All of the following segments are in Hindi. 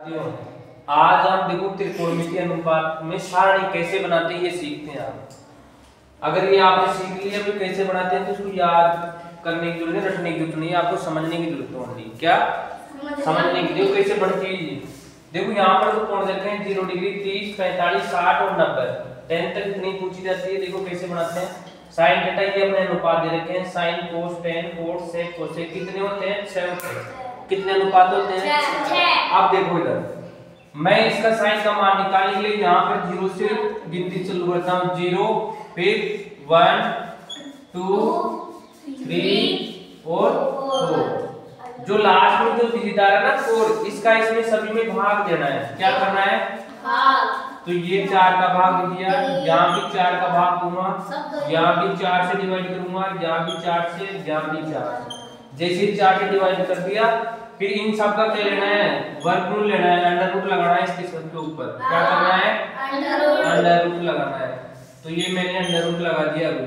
आज हम देखो त्रिकोणमितीय अनुपात में सारणी कैसे बनाते हैं ये सीखते हैं। आप अगर ये आपने सीख लिया तो कैसे बनाते हैं तो इसको याद करने की जरूरत नहीं, रटने की जरूरत नहीं, आपको समझने की जरूरत होती है। क्या समझने की? देखो कैसे बनती है। देखो यहाँ पर तो कोण देते हैं 0 डिग्री, 30, 45, 60 और 90। 10 तक इतनी पूछी जाती है। देखो कैसे बनाते हैं। साइन थीटा ये अपने अनुपात दे रखे हैं, साइन कोस टेन कोस सेक कोसेक कितने होते हैं? 6 होते हैं। कितने अनुपात होते हैं? अब देखो इधर मैं इसका साइन का मान निकालने के लिए यहाँ पर 0 से गिनती चालू करता हूँ। 0 फिर 1 2 3 और 4। जो लास्ट में जो डिजिटदार है ना 4, इसका इसमें सभी में भाग देना है। क्या करना है? तो ये 4 का भाग दिया, यहाँ भी 4 का भाग दूंगा, यहाँ भी 4 से डिवाइड करूंगा, यहाँ भी 4 से, यहाँ भी 4 से। जैसे 4 से डिवाइड कर दिया फिर इन सब का क्या लेना है? वर्गमूल लेना है, अंडर रूट लगाना है इसके सब के ऊपर। क्या करना है? अंडर रूट लगाना है। तो ये मैंने अंडर रूट लगा दिया। अभी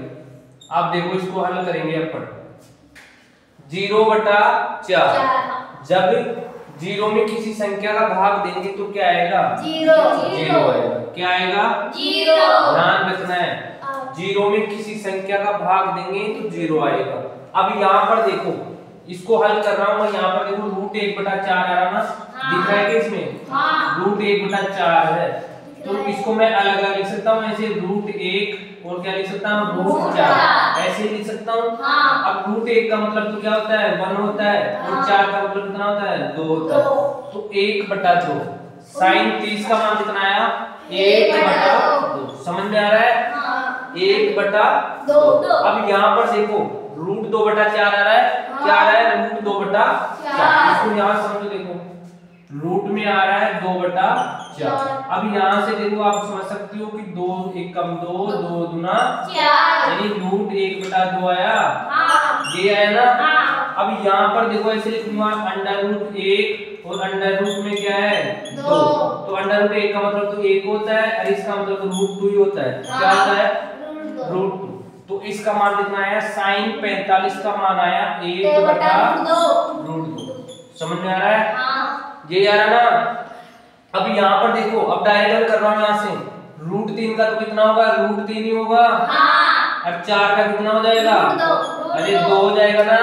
आप देखो इसको हल करेंगे अपन। 0/4 जब 0 में किसी संख्या का भाग देंगे तो क्या आएगा? 0 आएगा। क्या आएगा? 0। ध्यान रखना है, 0 में किसी संख्या का भाग देंगे तो 0 आएगा। अब यहाँ पर देखो इसको हल कर रहा हूं मैं। यहाँ पर देखो √1/4 आ रहा ना, दिख रहा है कि इसमें √1/4 है। तो इसको मैं अलग अलग लिख सकता हूँ, ऐसे √1 और क्या लिख सकता हूँ? √4 ऐसे लिख सकता हूँ। अब √1 का मतलब तो क्या होता है? 1 होता है, और 4 का मतलब कितना होता है? 2 होता है। तो 1/2। साइन 30 का मान कितना आया? 1/2। समझ में आ रहा है? 1/2। अब यहाँ पर देखो √2/4 आ रहा है। क्या आ रहा है? √2/4। इसको यहाँ समझो। देखो रूट में आ रहा है 2/4। अब यहाँ से देखो आप समझ सकते हो कि 2 1 कम 2 2 दूना 4, यानी √1/2 आया। ये आया ना। अब यहाँ पर देखो ऐसे लिखूंगा √1 और अंडर रूट में क्या है? 2। तो √1 का मतलब तो 1 होता है और इसका मतलब तो √2 ही होता है। क्या होता है? √2। तो इसका मान कितना आया? साइन 45 का मान आया 1/√2। समझ में आ रहा है? ये आ रहा ना। अब यहाँ पर देखो, अब डायरेक्ट कर रहा हूँ यहाँ से। √3 का तो कितना होगा? √3 ही होगा। और 4 का कितना हो जाएगा? अरे 2 हो जाएगा ना।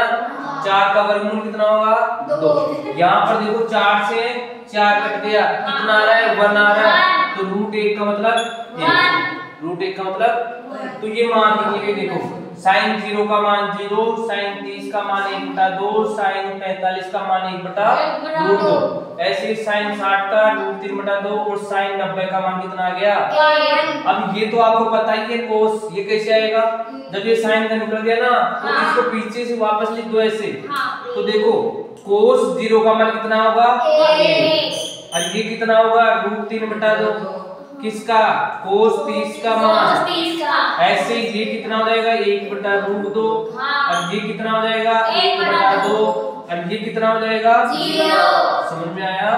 4 का वर्गमूल कितना होगा? 2। यहाँ पर देखो 4 से 4 कट गया, कितना आ रहा है? 1 आ रहा है। तो √1 का मतलब 1। √1 का मतलब तो ये मान निकलेगा। देखो साइन 0 का मान 0, साइन 30 का मान 1/2, साइन 45 का मान 1/√2। ऐसे साइन 60 का √3/2 और साइन 90 का मान कितना आ गया? अब ये तो आपको पता ही है कोस। ये कैसे आएगा? जब ये साइन का निकल गया ना तो इसको पीछे से वापस लिख दो ऐसे। तो देखो कोस 0 का मान कितना होगा? 1। और ये कितना होगा? √3/2। किसका? कोस 30 का मान। ऐसे ये कितना हो जाएगा? 1/√2। और ये कितना हो जाएगा? 1/2। और ये कितना हो जाएगा? 0। समझ में आया?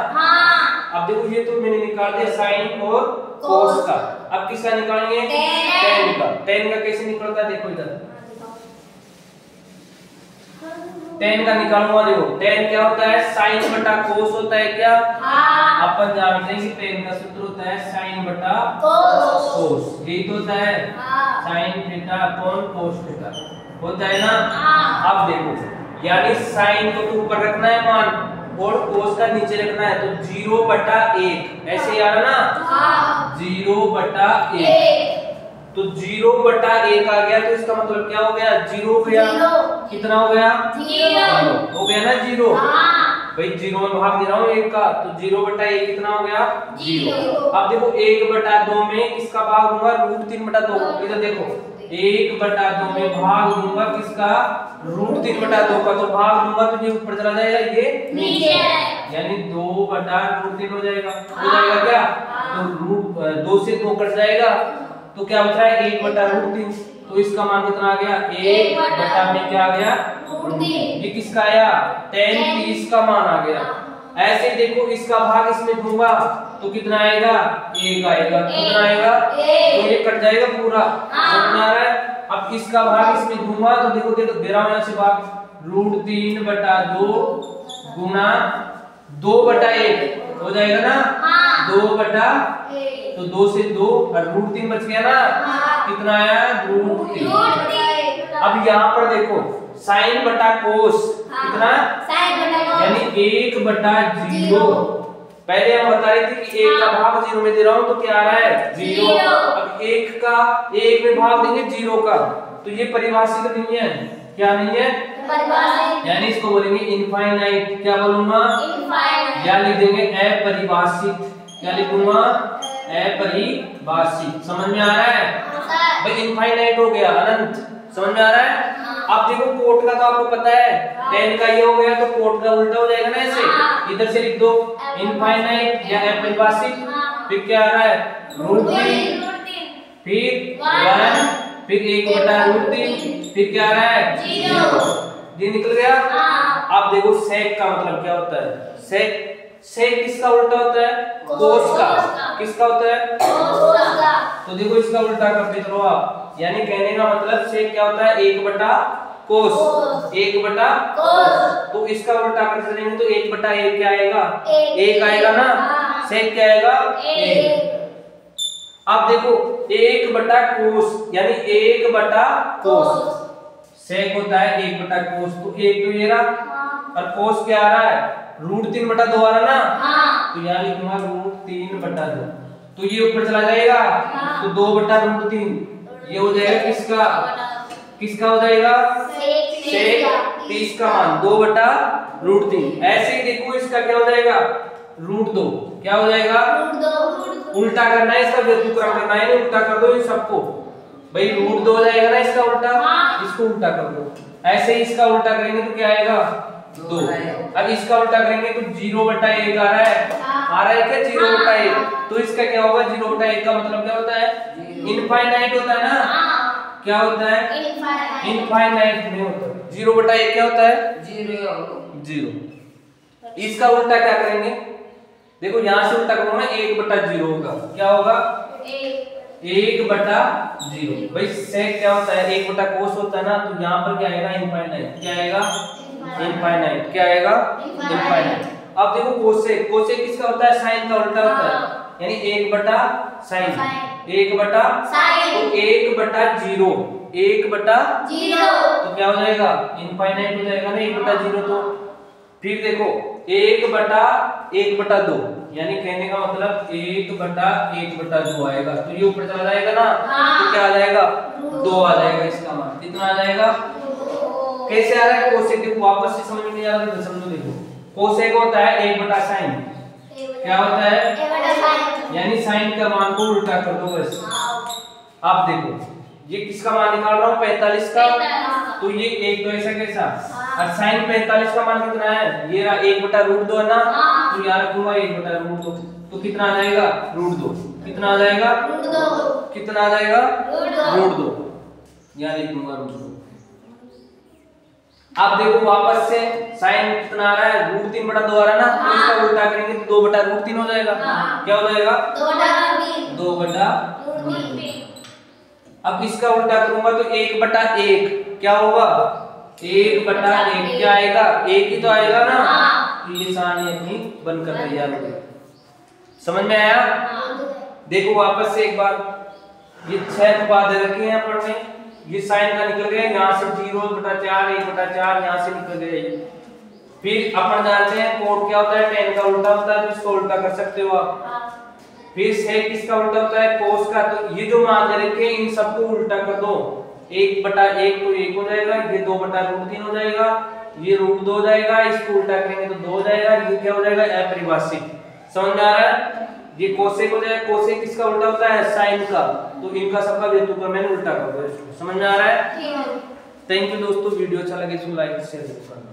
अब देखो ये तो मैंने निकाल दिया साइन और कोस का। अब किसका निकालेंगे? टेन का। टेन का कैसे निकलता है? देखो इधर 10 का निकालूंगा। देखो 10 क्या होता है? साइन बटा कोस होता है। क्या अपन जानते हैं कि 10 का सूत्र होता है साइन बटा कोस। यही तो होता है sine theta upon cos theta होता है ना। अब देखो यानी साइन को तो ऊपर रखना है मान और कोस का नीचे रखना है। तो 0/1 ऐसे आ रहा ना। 0/1 तो 0/1 आ गया। तो इसका मतलब क्या हो गया? 0 हो गया। कितना हो गया? 0 हो गया ना। 0 भाई 0 में भाग दे रहा हूँ 1 का, तो 0/1 कितना हो गया? 0। अब देखो 1/2 में किसका भाग दूंगा? √3/2। इधर देखो 1/2 में भाग दूंगा किसका? √3/2 का। तो भाग दूंगा तो ये ऊपर चला जाएगा, ये नीचे, यानी 2/√3 हो जाएगा। हो जाएगा क्या? तो 2 से 2 कट जाएगा तो क्या बच रहा है? 1/√3। तो इसका मान कितना आ गया? 1/, में क्या आ गया? √3। ये किसका आया? tan 30 का मान आ गया। ऐसे देखो इसका भाग इसमें दूंगा तो कितना आएगा? 1 आएगा। कितना आएगा? तो ये कट जाएगा पूरा। समझ में आ रहा है? अब इसका भाग इसमें दूंगा तो देखो दे रहा हूं यहाँ से भाग √3/2 गुना 2/1 हो जाएगा ना। 2/1 तो 2 से 2 और √3 बच गया ना। कितना आया? √3। अब यहाँ पर देखो साइन बटा कोस कितना, यानी 1/0। पहले हम बता रहे थे कि 1 का भाग 0 में दे रहा हूँ तो क्या आ रहा है? 0। अब 1 में भाग देंगे 0 का तो ये परिभाषित नहीं है। क्या नहीं है? यानी इसको बोलेंगे इनफाइनाइट। क्या बोलूंगा? या लिख देंगे अपरिभाषित। क्या लिखूंगा? अपरिभाषित। समझ में आ रहा है भाई? इनफाइनाइट हो गया अनंत। समझ में आ रहा है? अब देखो कोट का तो आपको पता है 10 का ये हो गया तो कोट का उल्टा हो जाएगा ना। ऐसे इधर से लिख दो इनफाइनाइट या अपरिभाषित। फिर क्या आ रहा है? √3, फिर 1, फिर 1/√3, फिर क्या आ रहा है? 0। ये निकल गया। अब देखो सेक का मतलब क्या होता है? सेक किसका उल्टा होता है? कोस का। किसका होता है? कोस का। तो देखो इसका उल्टा करते चलो आप। यानी कहने का मतलब सेक क्या होता है? 1/कोस। 1/कोस। तो इसका उल्टा करते चलेंगे तो 1/1 क्या आएगा? 1 आएगा ना। सेक क्या आएगा? 1। अब देखो 1/कोस यानी 1/कोस। सेक होता है 1/कोस तो 1 तो ये रहा और कोस क्या आ रहा है? √3/2 आ रहा ना। तो यहाँ लिखूंगा √3/2 तो ये ऊपर चला जाएगा तो 2/√3 ये हो जाएगा किसका? किसका हो जाएगा? सेक 30 का मान 2/√3। ऐसे ही देखो इसका क्या हो जाएगा? √2। क्या हो जाएगा? उल्टा करना है इसका, व्यतिक्रम करना है। उल्टा कर दो इन सबको भाई। √2 हो जाएगा ना इसका उल्टा। इसको उल्टा कर दो। ऐसे ही इसका उल्टा करेंगे तो क्या आएगा? 2। अब इसका उल्टा करेंगे तो 0/1 आ रहा है। आ रहा है क्या? 0/1 तो इसका क्या होगा? 0/1 का मतलब क्या होता है? इनफाइनाइट होता है ना। क्या होता है? इनफाइनाइट में होता है। 0/1 क्या होता है? 0। इसका उल्टा क्या करेंगे? देखो यहाँ से उल्टा करूंगा 1/0 होगा। क्या होगा? 1/0। भाई सेक क्या होता है? 1/कोस होता है ना। तो यहाँ पर क्या आएगा? इनफाइनाइट। क्या आएगा? इनफाइनाइट। क्या आएगा? इनफाइनाइट। अब देखो कोसेक। कोसेक किसका होता है? साइन का उल्टा होता है। यानी 1/साइन। 1/साइन तो 1/0। 1/0 तो क्या हो जाएगा? इनफाइनाइट हो जाएगा ना 1/0 तो। फिर देखो 1/1/2 यानी कहने का मतलब 1/1/2 आएगा तो ये ऊपर चला जाएगा ना। तो क्या आ जाएगा? 2 आ जाएगा इसका मान। कितना आ जाएगा? कैसे आ रहा है? कोसेक देखो वापस से समझ में नहीं आ रहा तो समझो। देखो कोसेक होता है 1/साइन। क्या होता है? यानी साइन का मान को उल्टा कर दो बस। आप देखो ये किसका मान निकाल रहा हूँ? 45 का। तो ये 1 तो ऐसा कैसा और साइन 45 का मान कितना है? ये रहा 1/√2 है ना। तो यहाँ रखूंगा 1/√2 तो कितना आ जाएगा? √2। कितना आ जाएगा? कितना आ जाएगा? √2। यहाँ लिखूंगा √2। अब देखो वापस से साइन कितना आ रहा है? √3/2 आ रहा है ना। तो इसका उल्टा करेंगे तो 2/√3 हो जाएगा। क्या हो जाएगा? 2/√3। अब इसका उल्टा करूंगा तो 1/1 क्या होगा? 1/1 क्या आएगा? 1 ही तो आएगा ना। तो ये सारणी अपनी बनकर तैयार हो गई। समझ में आया? देखो वापस से एक बार ये 6 उत्पाद रखे हैं अपन में। ये साइन का निकल गया यहाँ से 0/4 1/4 यहाँ से निकल गया। फिर अपन जानते हैं कोट क्या होता है? 10 का उल्टा होता है तो इसको उल्टा कर सकते हो आप। फिर सेक किसका उल्टा होता है? कोस का। तो ये जो मान दे रखे हैं इन सबको उल्टा कर दो। 1/1 तो 1 हो जाएगा। ये 2/√3 हो जाएगा। ये √2 हो जाएगा। इसको उल्टा करेंगे तो 2 हो जाएगा। ये क्या हो जाएगा? अपरिभाषित। समझ में आ रहा है? ये कोसेक हो जाएगा। कोसेक किसका उल्टा होता है? साइन का। तो इनका सबका व्यतिक्रम मैंने उल्टा कर दिया। समझ में आ रहा है? थैंक यू दोस्तों। वीडियो अच्छा लगे तो लाइक शेयर करना।